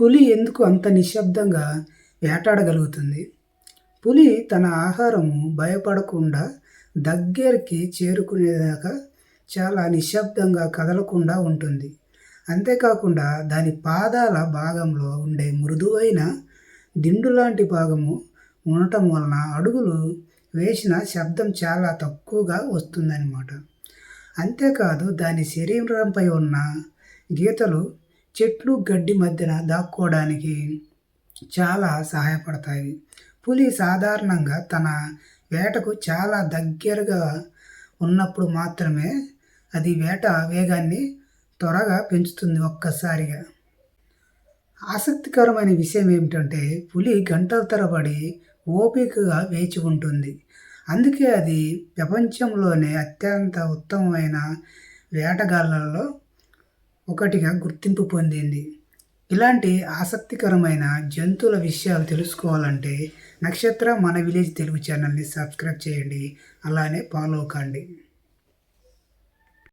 పులి ఎందుకు అంత నిశ్శబ్దంగా వేటాడగలుగుతుంది? పులి తన ఆహారము భయపడకుండా దగ్గరికి చేరుకునేదాకా చాలా నిశ్శబ్దంగా కదలకుండా ఉంటుంది. అంతేకాకుండా దాని పాదాల భాగంలో ఉండే మృదువైన దిండులాంటి భాగము ఉండటం వలన అడుగులు వేసిన శబ్దం చాలా తక్కువగా వస్తుందన్నమాట. అంతేకాదు దాని శరీరంపై ఉన్న గీతలు చెట్లు, గడ్డి మధ్యన దాక్కోవడానికి చాలా సహాయపడతాయి. పులి సాధారణంగా తన వేటకు చాలా దగ్గరగా ఉన్నప్పుడు మాత్రమే అది వేట వేగాన్ని త్వరగా పెంచుతుంది ఒక్కసారిగా. ఆసక్తికరమైన విషయం ఏమిటంటే పులి గంటల తరబడి ఓపికగా వేచి ఉంటుంది. అందుకే అది ప్రపంచంలోనే అత్యంత ఉత్తమమైన వేటగాళ్ళలో ఒకటిగా గుర్తింపు పొందింది. ఇలాంటి ఆసక్తికరమైన జంతువుల విషయాలు తెలుసుకోవాలంటే నక్షత్ర మన విలేజ్ తెలుగు ఛానల్ని సబ్స్క్రైబ్ చేయండి. అలానే ఫాలో కండి.